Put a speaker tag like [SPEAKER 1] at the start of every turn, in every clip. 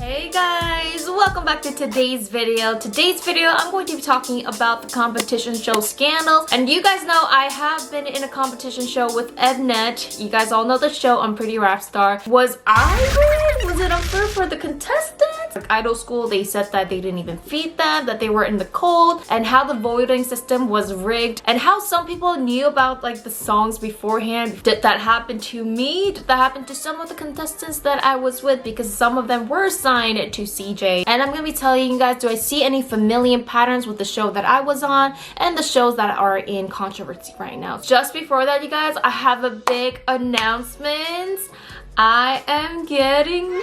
[SPEAKER 1] Hey guys, welcome back to today's video. I'm going to be talking about the competition show Scandals. And you guys know I have been in a competition show with Mnet. You guys all know the show, I'm Pretty Rap Star. Was I good? Was it unfair for the contestants? Like Idol School, they said that they didn't even feed them, that they were in the cold, and how the voting system was rigged, and how some people knew about like the songs beforehand. Did that happen to me? Did that happen to some of the contestants that I was with? Because some of them were signed to CJ. And I'm gonna be telling you guys, do I see any familiar patterns with the show that I was on and the shows that are in controversy right now. Just before that, you guys, I have a big announcement. I am getting married.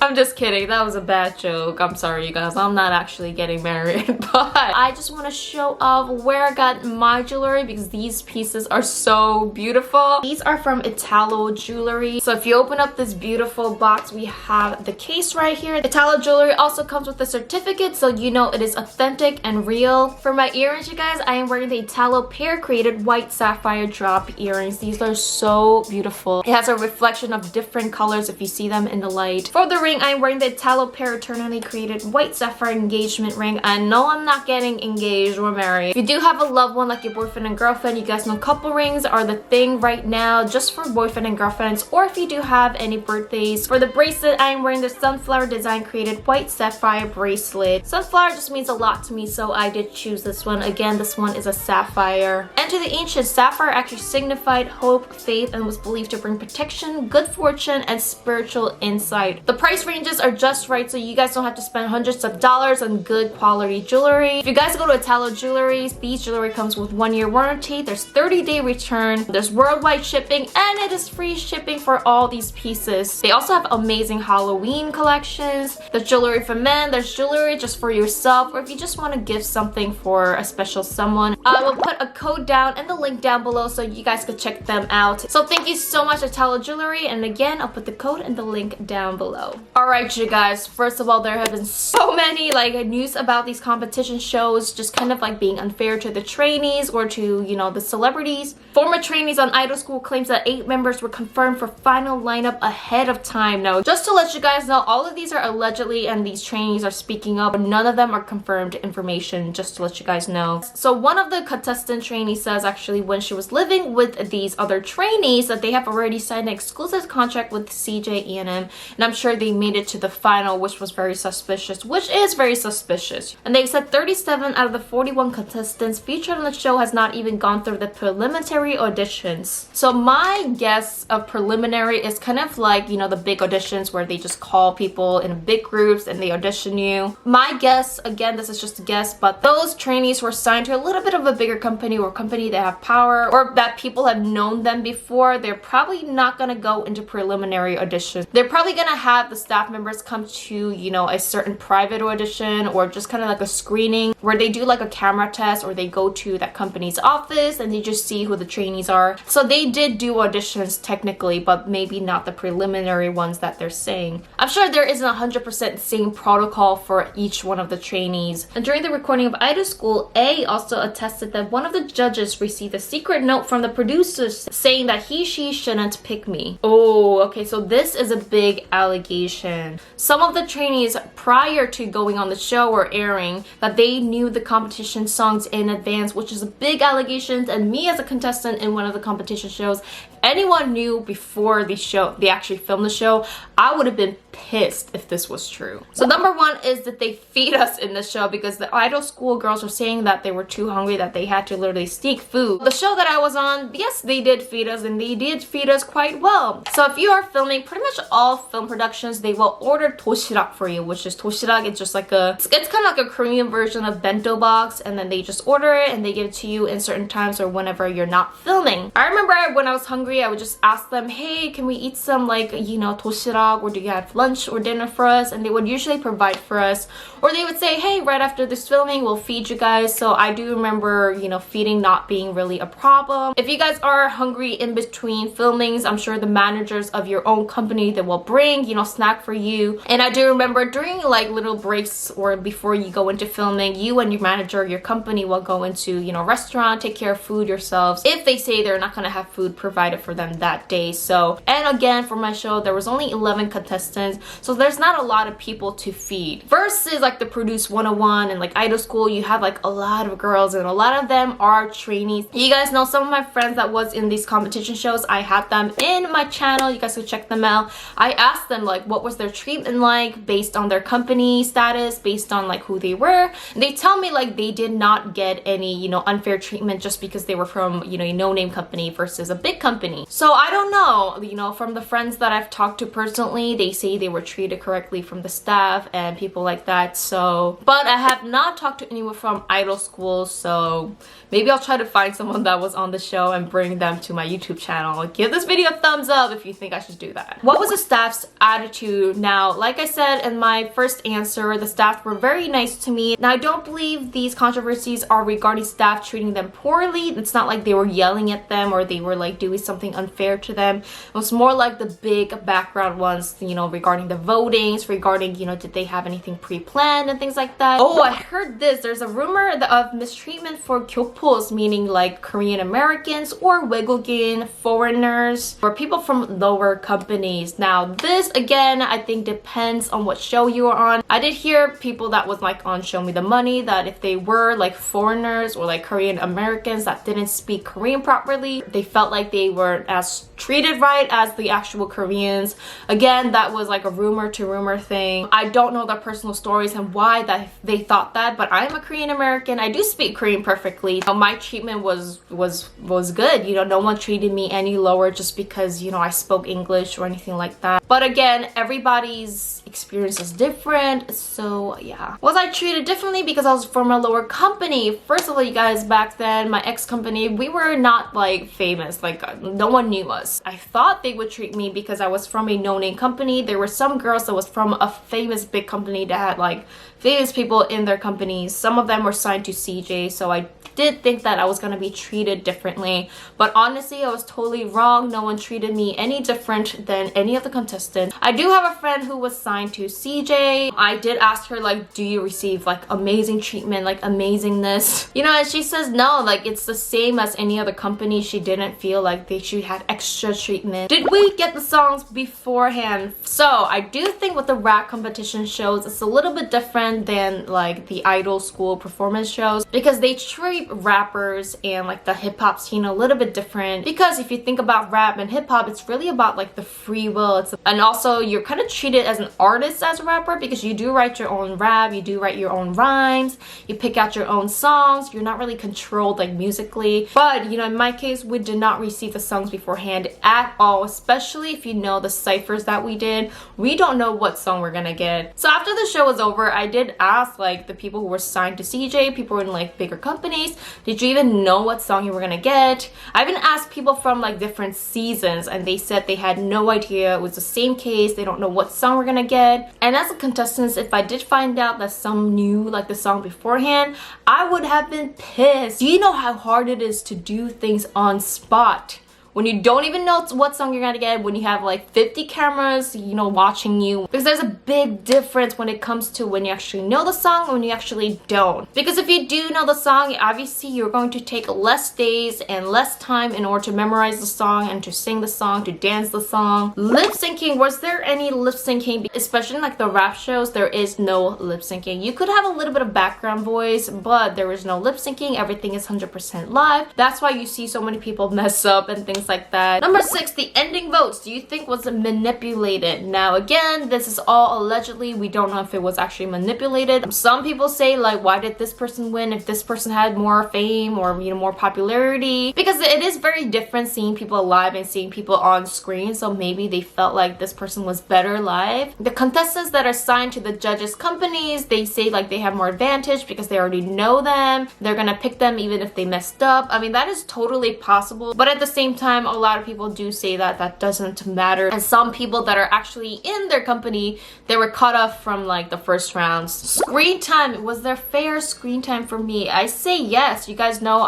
[SPEAKER 1] I'm just kidding, that was a bad joke. I'm sorry you guys, I'm not actually getting married, but I just want to show off where I got my jewelry because these pieces are so beautiful. These are from Italo Jewelry. So if you open up this beautiful box, we have the case right here. Italo Jewelry also comes with a certificate, so you know it is authentic and real. For my earrings, you guys, I am wearing the Italo Pair Created White Sapphire Drop earrings. These are so beautiful. It has a reflection of different colors if you see them in the light. For the ring, I'm wearing the Italo Pair Eternally Created White Sapphire Engagement Ring. I know I'm not getting engaged or married. If you do have a loved one like your boyfriend and girlfriend, you guys know couple rings are the thing right now just for boyfriend and girlfriends, or if you do have any birthdays. For the bracelet, I'm wearing the Sunflower Design Created White Sapphire Bracelet. Sunflower just means a lot to me, so I did choose this one. Again, this one is a sapphire. And to the ancients, sapphire actually signified hope, faith, and was believed to bring protection, good fortune, and spiritual insight. The price ranges are just right, so you guys don't have to spend hundreds of dollars on good quality jewelry. If you guys go to Italo Jewelry, these jewelry comes with 1-year warranty, there's 30-day return, there's worldwide shipping, and it is free shipping for all these pieces. They also have amazing Halloween collections. There's jewelry for men, there's jewelry just for yourself, or if you just want to give something for a special someone. I will put a code down and the link down below so you guys could check them out. So thank you so much, Italo Jewelry, and again, I'll put the code and the link down below. Alright you guys, first of all, there have been so many like news about these competition shows just kind of like being unfair to the trainees or to, you know, the celebrities. Former trainees on Idol School claims that 8 members were confirmed for final lineup ahead of time. Now, just to let you guys know, all of these are allegedly and these trainees are speaking up, but none of them are confirmed information, just to let you guys know. So one of the contestant trainees says actually when she was living with these other trainees that they have already signed an exclusive contract with CJ E&M, and I'm sure they made it to the final, which was very suspicious, which is very suspicious. And they said 37 out of the 41 contestants featured on the show has not even gone through the preliminary auditions. So my guess of preliminary is kind of like, you know, the big auditions where they just call people in big groups and they audition you. My guess, again, this is just a guess, but those trainees were signed to a little bit of a bigger company or company that have power or that people have known them before. They're probably not gonna go into preliminary auditions. They're probably gonna have the staff members come to, you know, a certain private audition or just kind of like a screening where they do like a camera test or they go to that company's office and they just see who the trainees are. So they did do auditions technically, but maybe not the preliminary ones that they're saying. I'm sure there isn't 100% same protocol for each one of the trainees. And during the recording of Idol School, A also attested that one of the judges received a secret note from the producers saying that she shouldn't pick me. Oh, okay, so this is a big allegation. Some of the trainees prior to going on the show or airing that they knew the competition songs in advance, which is a big allegation. And me as a contestant in one of the competition shows, anyone knew before they actually filmed the show, I would have been pissed if this was true. So number one is that they feed us in the show because the Idol School girls were saying that they were too hungry, that they had to literally sneak food. The show that I was on, yes, they did feed us and they did feed us quite well. So if you are filming, pretty much all film productions, they will order toshirak for you, which is toshirak. It's just like it's kind of like a Korean version of bento box, and then they just order it and they give it to you in certain times or whenever you're not filming. I remember when I was hungry, I would just ask them, hey, can we eat some like, you know, toshirak, or do you have lunch or dinner for us? And they would usually provide for us, or they would say, hey, right after this filming we'll feed you guys. So I do remember, you know, feeding not being really a problem. If you guys are hungry in between filmings, I'm sure the managers of your own company, they will bring, you know, snack for you. And I do remember during like little breaks or before you go into filming, you and your manager, your company will go into, you know, restaurant, take care of food yourselves if they say they're not going to have food provided for them that day. So, and again, for my show, there was only 11 contestants, so there's not a lot of people to feed. Versus like the Produce 101 and like Idol School, you have like a lot of girls and a lot of them are trainees. You guys know some of my friends that was in these competition shows. I had them in my channel. You guys can check them out. I asked them like what was their treatment like based on their company status, based on like who they were. They tell me like they did not get any, you know, unfair treatment just because they were from, you know, a no-name company versus a big company. So I don't know, you know, from the friends that I've talked to personally, they say they were treated correctly from the staff and people like that. So, but I have not talked to anyone from Idol School, so maybe I'll try to find someone that was on the show and bring them to my YouTube channel. Give this video a thumbs up if you think I should do that. What was the staff's attitude? Now, like I said in my first answer, the staff were very nice to me. Now, I don't believe these controversies are regarding staff treating them poorly. It's not like they were yelling at them or they were like doing something unfair to them. It was more like the big background ones, you know, regarding the votings, regarding, you know, did they have anything pre-planned and things like that. Oh, I heard this. There's a rumor of mistreatment for kpop's, meaning like Korean Americans or 외국인 foreigners or people from lower companies. Now, this again, I think depends on what show you are on. I did hear people that was like on Show Me the Money that if they were like foreigners or like Korean Americans that didn't speak Korean properly, they felt like they weren't as treated right as the actual Koreans. Again, that was like a rumor to rumor thing. I don't know their personal stories and why that they thought that, but I'm a Korean American. I do speak Korean perfectly. My treatment was good. You know, no one treated me any lower just because, you know, I spoke English or anything like that. But again, everybody's experience is different. So yeah. Was I treated differently because I was from a lower company? First of all, you guys, back then, my ex-company, we were not like famous. Like no one knew us. I thought they would treat me because I was from a no-name company. There were some girls that was from a famous big company that had like famous people in their companies. Some of them were signed to CJ, so I did think that I was gonna be treated differently, but honestly I was totally wrong. No one treated me any different than any of the contestants. I do have a friend who was signed to CJ. I did ask her like, do you receive like amazing treatment, like amazingness, you know, and she says no, like it's the same as any other company. She didn't feel like she had extra treatment. Did we get the songs beforehand? So I do think with the rap competition shows, it's a little bit different than like the Idol School performance shows because they treat rappers and like the hip-hop scene a little bit different. Because if you think about rap and hip-hop, it's really about like the free will. And also you're kind of treated as an artist as a rapper because you do write your own rap, you do write your own rhymes, you pick out your own songs. You're not really controlled like musically. But you know, in my case, we did not receive the songs beforehand at all, especially if you know the ciphers that we did. We don't know what song we're gonna get. So after the show was over, I did ask like the people who were signed to CJ, people in like bigger companies, did you even know what song you were gonna get? I even asked people from like different seasons and they said they had no idea. It was the same case. They don't know what song we're gonna get. And as a contestant, if I did find out that some knew like the song beforehand, I would have been pissed. Do you know how hard it is to do things on spot? When you don't even know what song you're gonna get, when you have like 50 cameras, you know, watching you. Because there's a big difference when it comes to when you actually know the song and when you actually don't. Because if you do know the song, obviously you're going to take less days and less time in order to memorize the song and to sing the song, to dance the song. Lip syncing, was there any lip syncing? Especially in like the rap shows, there is no lip syncing. You could have a little bit of background voice, but there is no lip syncing. Everything is 100% live. That's why you see so many people mess up and things like that. Number 6, the ending votes. Do you think was manipulated? Now again, this is all allegedly. We don't know if it was actually manipulated. Some people say like, why did this person win if this person had more fame or, you know, more popularity? Because it is very different seeing people live and seeing people on screen, so maybe they felt like this person was better live. The contestants that are signed to the judges companies, they say like they have more advantage because they already know them. They're gonna pick them even if they messed up. I mean, that is totally possible, but at the same time, a lot of people do say that that doesn't matter. And some people that are actually in their company, they were cut off from like the first rounds. Screen time, was there fair screen time for me? I say yes. You guys know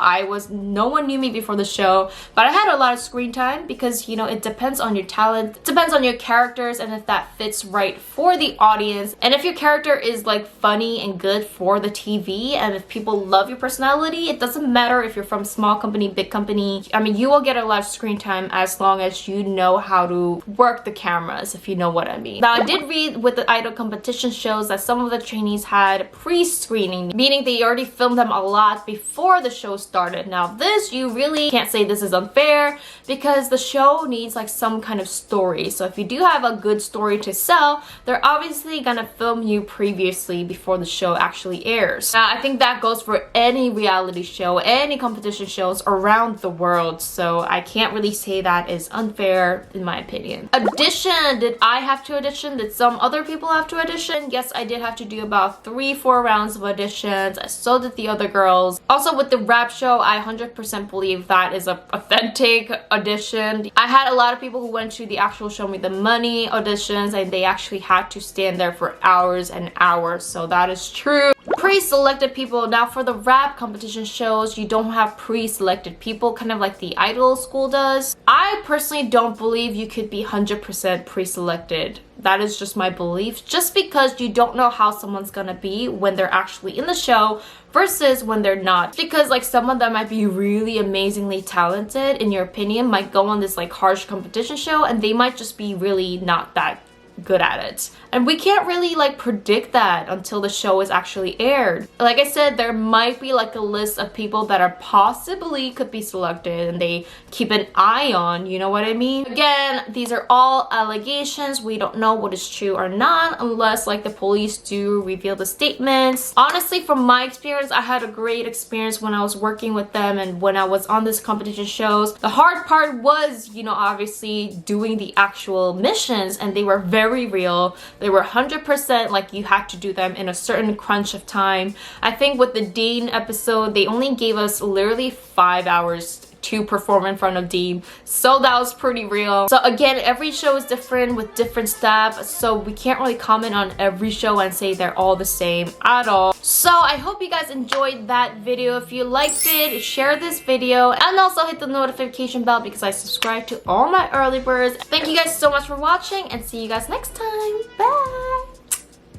[SPEAKER 1] no one knew me before the show, but I had a lot of screen time because, you know, it depends on your talent, it depends on your characters and if that fits right for the audience. And if your character is like funny and good for the TV and if people love your personality, it doesn't matter if you're from small company, big company. I mean, you will get a lot of screen time as long as you know how to work the cameras, if you know what I mean. Now, I did read with the idol competition shows that some of the trainees had pre-screening, meaning they already filmed them a lot before the show started. Now, this, you really can't say this is unfair because the show needs like some kind of story. So if you do have a good story to sell, they're obviously gonna film you previously before the show actually airs. Now, I think that goes for any reality show, any competition shows around the world. So I can't really say that is unfair in my opinion. Audition. Did I have to audition? Did some other people have to audition? Yes, I did have to do about 3-4 rounds of auditions. So did the other girls. Also with the rap show, I 100% believe that is an authentic audition. I had a lot of people who went to the actual Show Me the Money auditions and they actually had to stand there for hours and hours. So that is true. Pre-selected people. Now for the rap competition shows, you don't have pre-selected people, kind of like the idol school does. I personally don't believe you could be 100% pre-selected. That is just my belief, just because you don't know how someone's gonna be when they're actually in the show versus when they're not. Because like someone that might be really amazingly talented, in your opinion, might go on this like harsh competition show and they might just be really not that good at it. And we can't really like predict that until the show is actually aired. Like I said, there might be like a list of people that are possibly could be selected and they keep an eye on, you know what I mean? Again, these are all allegations. We don't know what is true or not unless like the police do reveal the statements. Honestly, from my experience, I had a great experience when I was working with them and when I was on this competition shows. The hard part was, you know, obviously doing the actual missions, and they were very real. They were 100% like you had to do them in a certain crunch of time. I think with the Dean episode, they only gave us literally 5 hours to perform in front of Dean, so that was pretty real. So again, every show is different with different staff, so we can't really comment on every show and say they're all the same at all. So I hope you guys enjoyed that video. If you liked it, share this video and also hit the notification bell because I subscribe to all my early birds. Thank you guys so much for watching and see you guys next time. Bye.